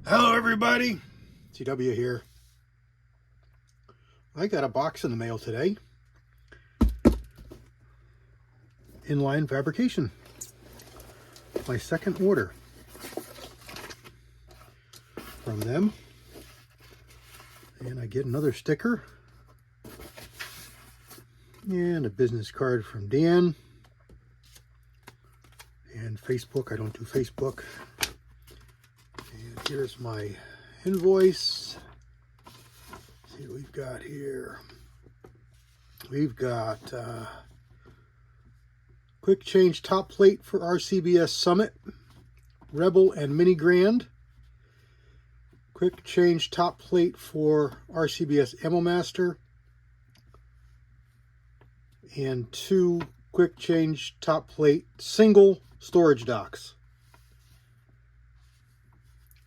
Hello everybody, CW here. I got a box in the mail today. Inline Fabrication. My second order from them. And I get another sticker. And a business card from Dan. And Facebook, I don't do Facebook. And here's my invoice. Let's see what we've got here. We've got quick change top plate for RCBS Summit, Rebel and Mini Grand. Quick change top plate for RCBS Ammo Master. And 2 quick change top plate single storage docks.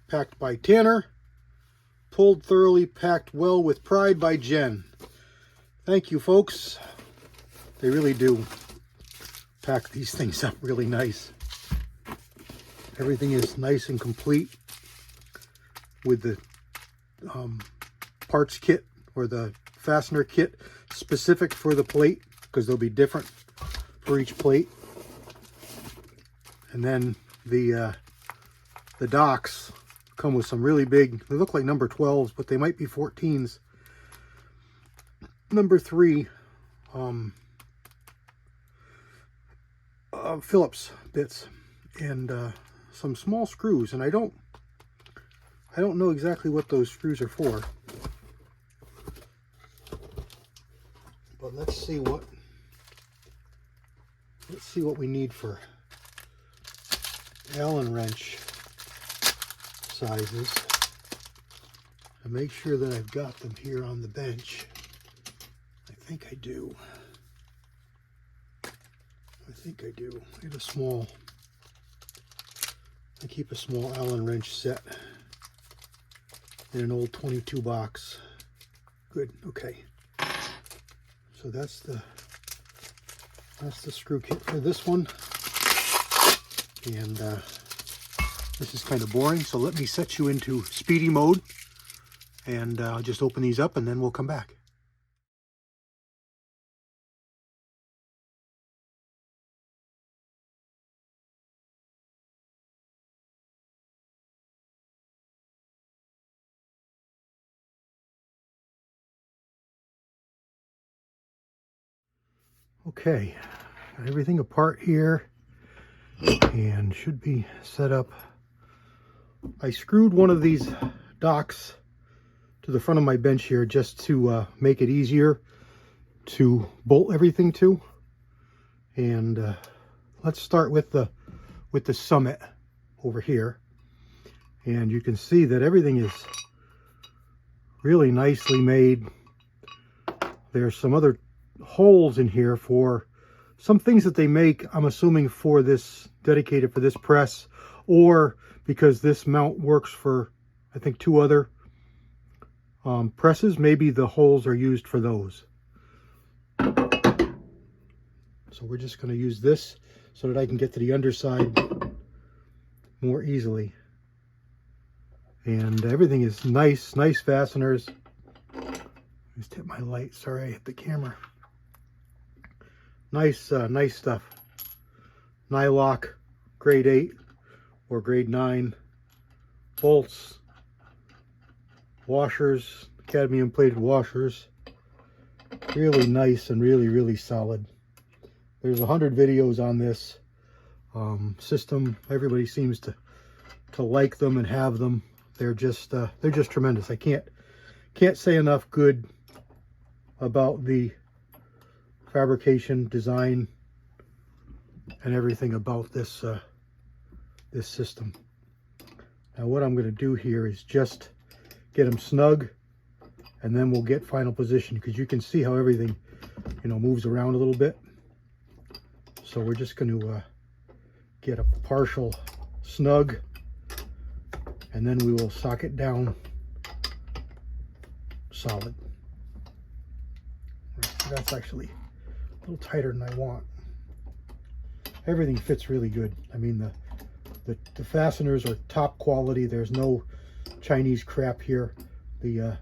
Packed by Tanner. Pulled thoroughly, packed well with pride by Jen. Thank you, folks. They really do pack these things up really nice. Everything is nice and complete with the parts kit or the fastener kit specific for the plate, because they'll be different for each plate. And then the docks come with some really big, they look like number 12s, but they might be 14s. Number 3 Phillips bits and some small screws, and I don't know exactly what those screws are for, but let's see what we need for Allen wrench sizes, and make sure that I've got them here on the bench. I think I do. I have a small, I keep a small Allen wrench set in an old 22 box. Good, okay. So that's the screw kit for this one. And this is kind of boring, so let me set you into speedy mode, and I'll just open these up and then we'll come back. Okay, got everything apart here and should be set up. I screwed one of these docks to the front of my bench here just to make it easier to bolt everything to. And let's start with the Summit over here. And you can see that everything is really nicely made. There's some other holes in here for some things that they make, I'm assuming for this, dedicated for this press, or because this mount works for, I think, 2 other presses, maybe the holes are used for those. So we're just going to use this so that I can get to the underside more easily. And everything is nice fasteners. Just hit my light, sorry I hit the camera. Nice stuff. Nylock grade 8 or grade 9 bolts, washers, cadmium plated washers. Really nice and really solid. There's 100 videos on this system. Everybody seems to like them and have them. They're just tremendous. I can't say enough good about the fabrication, design, and everything about this this system. Now what I'm going to do here is just get them snug, and then we'll get final position, because you can see how everything, moves around a little bit. So we're just going to get a partial snug, and then we will sock it down solid. That's actually a little tighter than I want. Everything fits really good. I mean, the fasteners are top quality. There's no Chinese crap here. The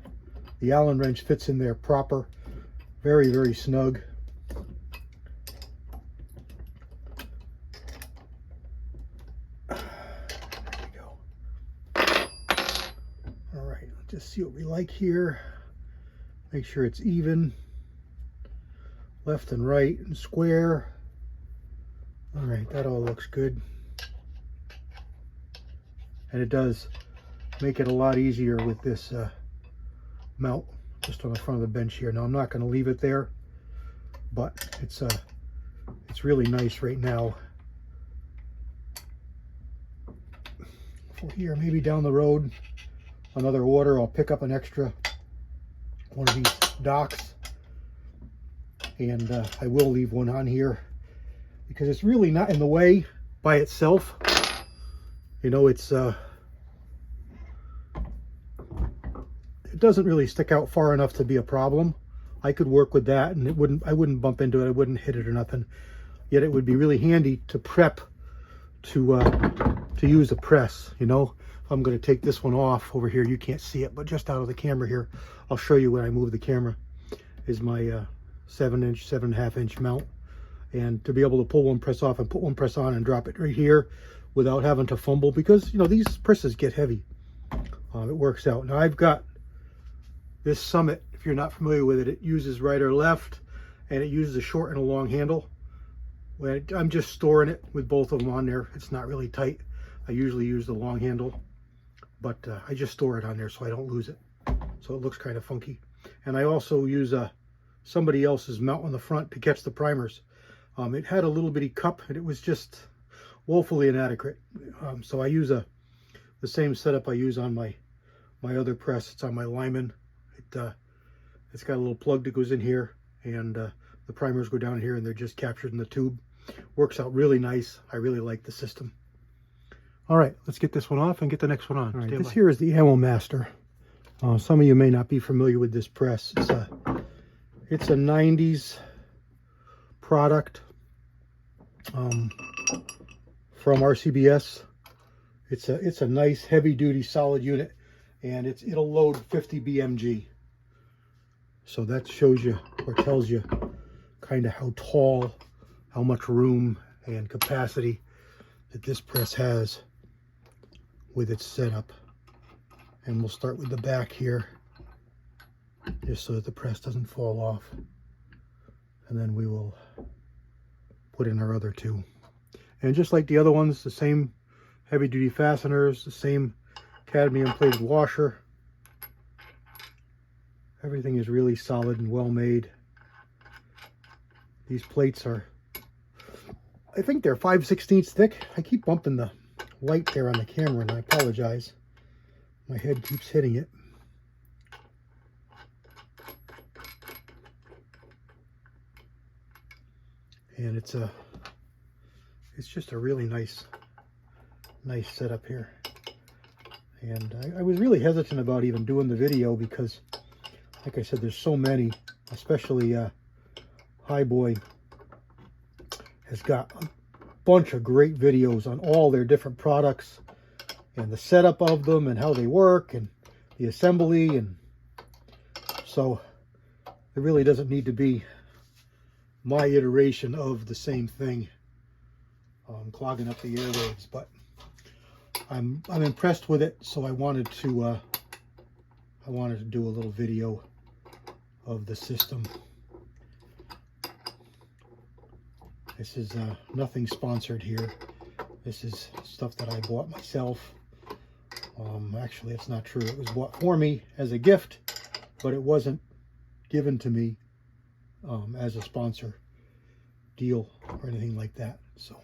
Allen wrench fits in there proper. Very, very snug. There we go. All right, let's just see what we like here. Make sure it's even, left and right and square. All right, that all looks good. And it does make it a lot easier with this mount just on the front of the bench here. Now I'm not going to leave it there, but it's really nice right now. For here, maybe down the road, another order, I'll pick up an extra one of these docks, and I will leave one on here because it's really not in the way by itself. You know, it's it doesn't really stick out far enough to be a problem. I could work with that, and I wouldn't bump into it, I wouldn't hit it or nothing. Yet it would be really handy to prep to use a press. You know, if I'm going to take this one off over here, you can't see it, but just out of the camera here, I'll show you when I move the camera, is my 7-inch, 7.5-inch mount. And to be able to pull one press off and put one press on and drop it right here without having to fumble, because, you know, these presses get heavy. It works out. Now I've got this Summit. If you're not familiar with it, it uses right or left, and it uses a short and a long handle. I'm just storing it with both of them on there. It's not really tight. I usually use the long handle, but I just store it on there so I don't lose it. So it looks kind of funky. And I also use somebody else's mount on the front to catch the primers. It had a little bitty cup, and it was just woefully inadequate. So I use the same setup I use on my other press. It's on my Lyman. It's got a little plug that goes in here, and the primers go down here, and they're just captured in the tube. Works out really nice. I really like the system. All right, let's get this one off and get the next one on. All right, this here is the Ammo Master. Some of you may not be familiar with this press. It's a 90s product from RCBS. It's a nice heavy-duty solid unit, and it'll load 50 BMG. So that shows you, or tells you, kind of how tall, how much room and capacity that this press has with its setup. And we'll start with the back here, just so that the press doesn't fall off. And then we will put in our other two. And just like the other ones, the same heavy duty fasteners, the same cadmium plated washer. Everything is really solid and well made. These plates are, I think they're 5/16 thick. I keep bumping the light there on the camera, and I apologize. My head keeps hitting it. And it's just a really nice setup here. And I was really hesitant about even doing the video because, like I said, there's so many, especially Highboy has got a bunch of great videos on all their different products and the setup of them and how they work and the assembly, and so it really doesn't need to be my iteration of the same thing clogging up the airwaves. But I'm impressed with it, so I wanted to do a little video of the system. This is nothing sponsored here. This is stuff that I bought myself. Actually, it's not true. It was bought for me as a gift, but it wasn't given to me as a sponsor deal or anything like that. So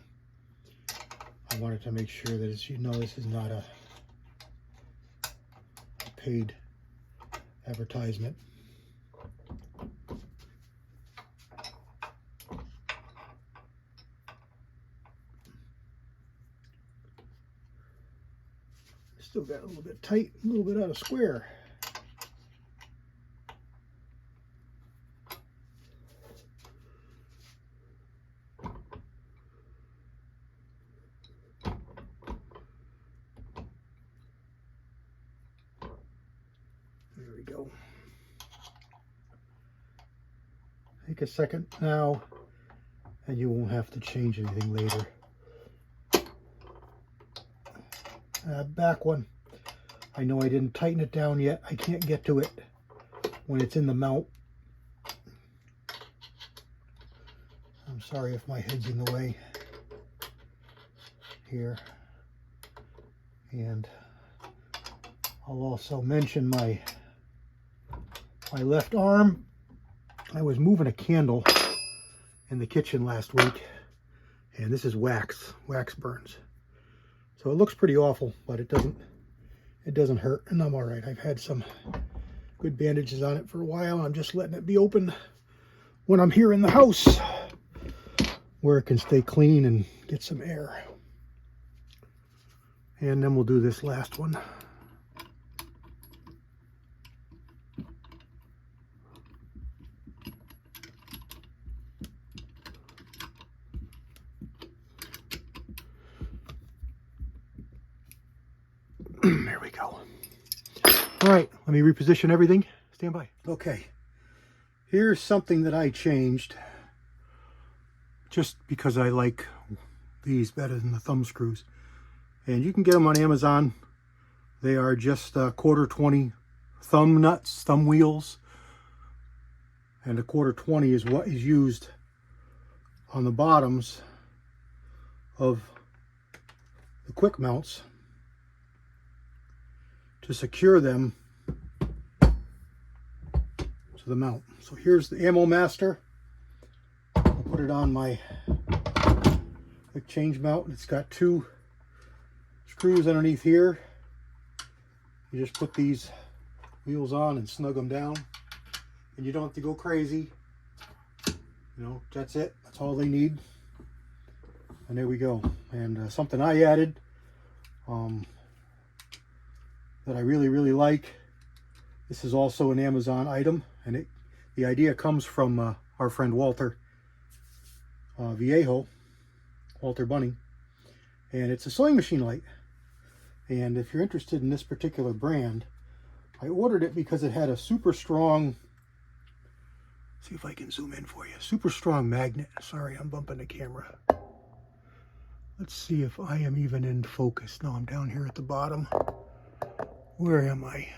I wanted to make sure that, as you know, this is not a paid advertisement. Still got a little bit tight, a little bit out of square. we go. Take a second now, and you won't have to change anything later. Back one. I know I didn't tighten it down yet. I can't get to it when it's in the mount. I'm sorry if my head's in the way here. And I'll also mention my left arm. I was moving a candle in the kitchen last week, and this is wax burns. So it looks pretty awful, but it doesn't hurt, and I'm all right. I've had some good bandages on it for a while. I'm just letting it be open when I'm here in the house, where it can stay clean and get some air. And then we'll do this last one. There we go. All right, let me reposition everything. Stand by. Okay, here's something that I changed just because I like these better than the thumb screws. And you can get them on Amazon. They are just 1/4-20 thumb nuts, thumb wheels. And 1/4-20 is what is used on the bottoms of the quick mounts to secure them to the mount. So here's the Ammo Master. I'll put it on my quick change mount. It's got 2 screws underneath here. You just put these wheels on and snug them down, and you don't have to go crazy. You know, that's it. That's all they need. And there we go. And something I added that I really like. This is also an Amazon item, and the idea comes from our friend Walter Viejo, Walter Bunning, and it's a sewing machine light. And if you're interested in this particular brand, I ordered it because it had a super strong, see if I can zoom in for you, super strong magnet. Sorry, I'm bumping the camera. Let's see if I am even in focus. No, I'm down here at the bottom. Where am I?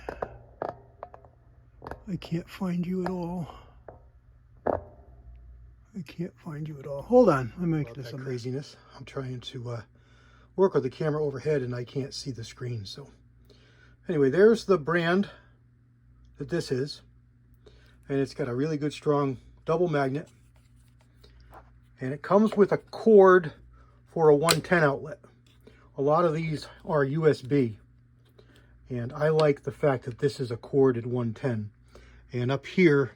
I can't find you at all. I can't find you at all. Hold on, let me make this some craziness. I'm trying to work with the camera overhead and I can't see the screen. So anyway, there's the brand that this is. And it's got a really good strong double magnet. And it comes with a cord for a 110 outlet. A lot of these are USB. And I like the fact that this is a cord at 110. And up here,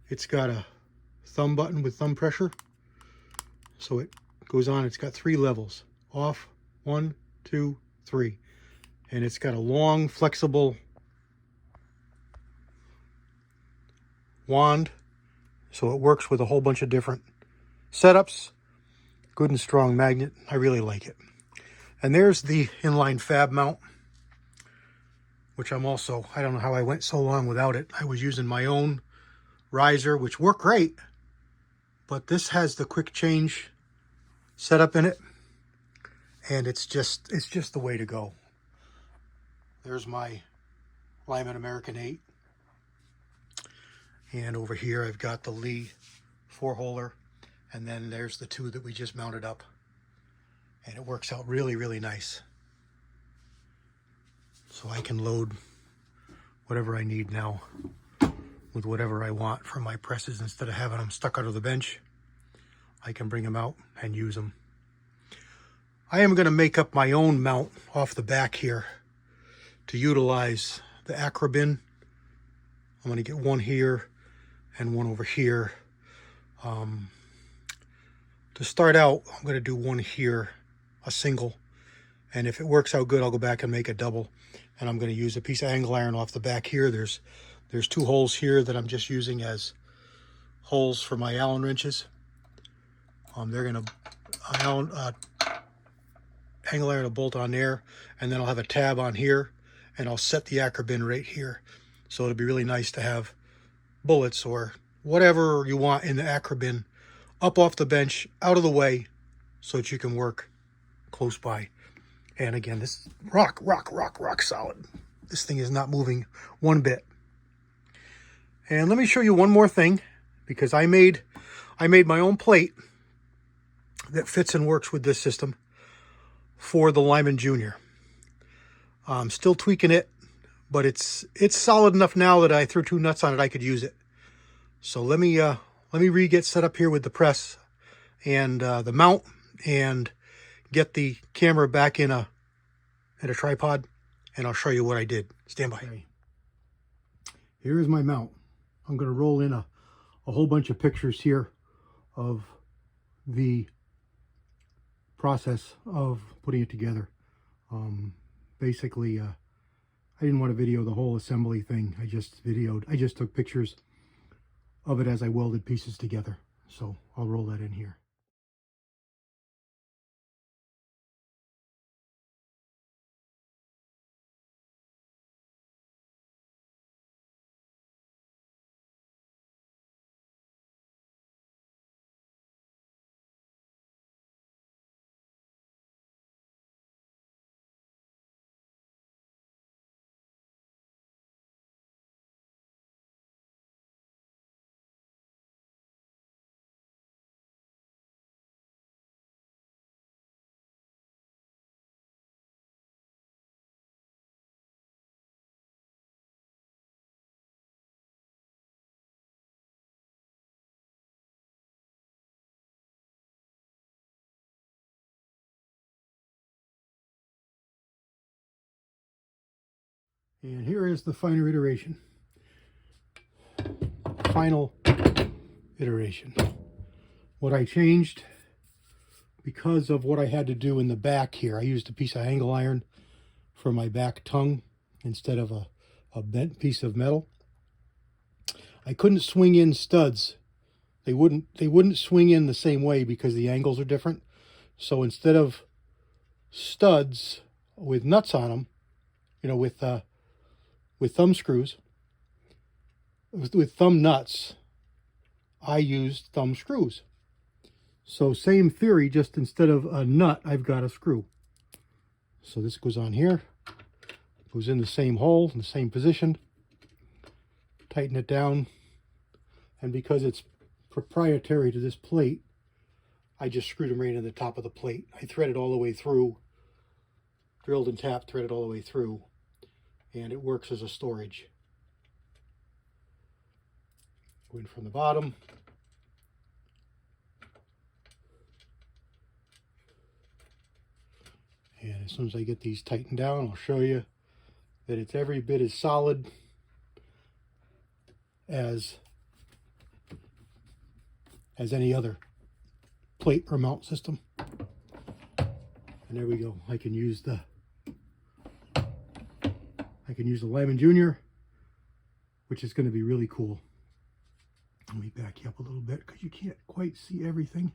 it's got a thumb button with thumb pressure. So it goes on, it's got 3 levels. Off, 1, 2, 3. And it's got a long, flexible wand. So it works with a whole bunch of different setups. Good and strong magnet. I really like it. And there's the inline fab mount, which I don't know how I went so long without it. I was using my own riser, which worked great, but this has the quick change setup in it, and it's just the way to go. There's my Lyman American 8, and over here I've got the Lee 4-holer, and then there's the 2 that we just mounted up, and it works out really nice. So I can load whatever I need now with whatever I want from my presses. Instead of having them stuck out of the bench, I can bring them out and use them. I am going to make up my own mount off the back here to utilize the Acrobin. I'm going to get one here and one over here. To start out, I'm going to do one here, a single. And if it works out good, I'll go back and make a double. And I'm going to use a piece of angle iron off the back here. There's 2 holes here that I'm just using as holes for my Allen wrenches. They're going to angle iron a bolt on there, and then I'll have a tab on here, and I'll set the Acrobin right here. So it'll be really nice to have bullets or whatever you want in the Acrobin up off the bench, out of the way, so that you can work close by. And again, this rock solid. This thing is not moving one bit. And let me show you one more thing, because I made my own plate that fits and works with this system for the Lyman Junior. I'm still tweaking it, but it's solid enough now that I threw 2 nuts on it, I could use it. So let me get set up here with the press and the mount, and get the camera back in a tripod, and I'll show you what I did. Stand by. Okay. Here is my mount. I'm going to roll in a whole bunch of pictures here of the process of putting it together. Basically, I didn't want to video the whole assembly thing. I just took pictures of it as I welded pieces together. So I'll roll that in here. And here is the final iteration. What I changed, because of what I had to do in the back here, I used a piece of angle iron for my back tongue instead of a bent piece of metal. I couldn't swing in studs. They wouldn't swing in the same way because the angles are different. So instead of studs with nuts on them, you know, with thumb screws, with thumb nuts, I used thumb screws. So same theory, just instead of a nut, I've got a screw. So this goes on here, goes in the same hole, in the same position, tighten it down, and because it's proprietary to this plate, I just screwed them right in the top of the plate. I threaded all the way through, drilled and tapped, threaded all the way through, and it works as a storage. Go in from the bottom. And as soon as I get these tightened down, I'll show you that it's every bit as solid as any other plate or mount system. And there we go. I can use the Lyman Junior, which is going to be really cool. Let me back you up a little bit because you can't quite see everything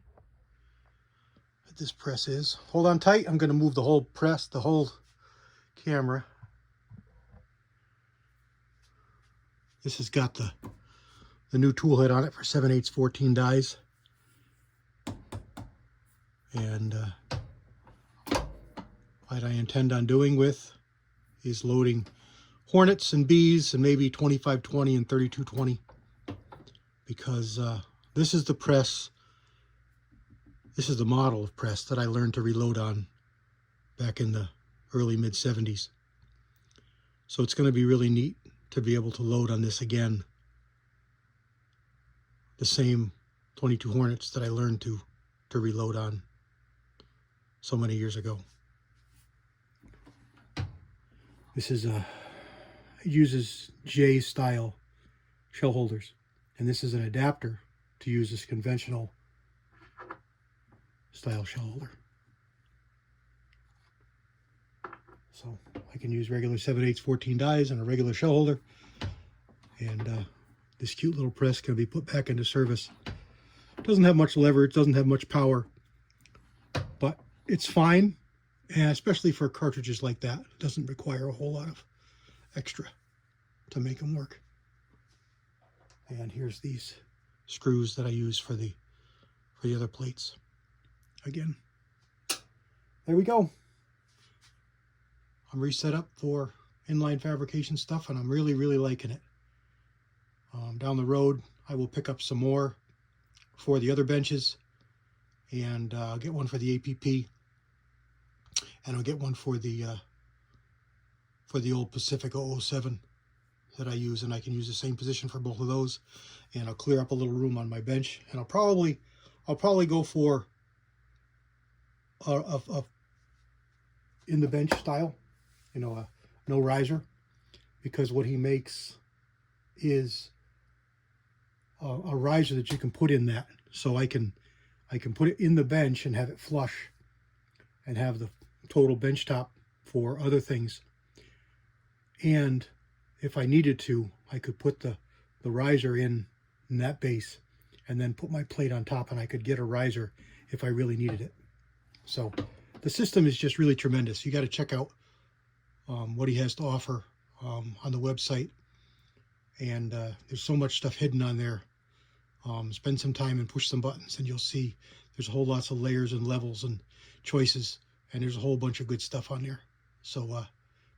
that this press is. Hold on tight. I'm going to move the whole press, the whole camera. This has got the new tool head on it for 7/8 14 dies. And what I intend on doing with is loading Hornets and Bees and maybe 2520 and 3220, because this is the press, this is the model of press that I learned to reload on back in the early mid 70s. So it's going to be really neat to be able to load on this again, the same 22 Hornets that I learned to reload on so many years ago. This is it uses J style shell holders, and this is an adapter to use this conventional style shell holder. So I can use regular 7/8 14 dies and a regular shell holder, and this cute little press can be put back into service. It doesn't have much leverage, doesn't have much power, but it's fine, and especially for cartridges like that, it doesn't require a whole lot of extra to make them work. And here's these screws that I use for the other plates. Again, there we go. I'm reset up for inline fabrication stuff, and I'm really, really liking it. Down the road, I will pick up some more for the other benches, and I'll get one for the APP, and I'll get one for the old Pacific 007 that I use, and I can use the same position for both of those, and I'll clear up a little room on my bench, and I'll probably go for a in the bench style, you know, no riser, because what he makes is a riser that you can put in that, so I can put it in the bench and have it flush and have the total bench top for other things. And if I needed to, I could put the riser in that base and then put my plate on top, and I could get a riser if I really needed it. So the system is just really tremendous. You got to check out what he has to offer on the website. And there's so much stuff hidden on there. Spend some time and push some buttons, and you'll see there's a whole lots of layers and levels and choices, and there's a whole bunch of good stuff on there. So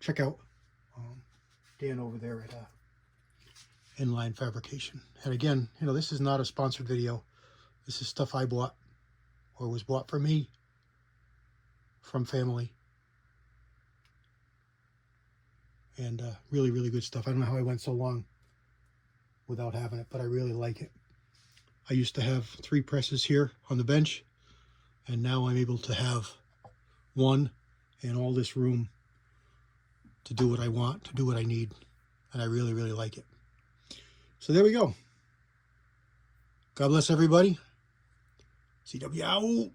check out Dan over there at Inline Fabrication. And again, you know, this is not a sponsored video. This is stuff I bought, or was bought for me from family. And really, really good stuff. I don't know how I went so long without having it, but I really like it. I used to have 3 presses here on the bench, and now I'm able to have 1 and all this room to do what I want, to do what I need, and I really, really like it. So there we go. God bless everybody. CW out.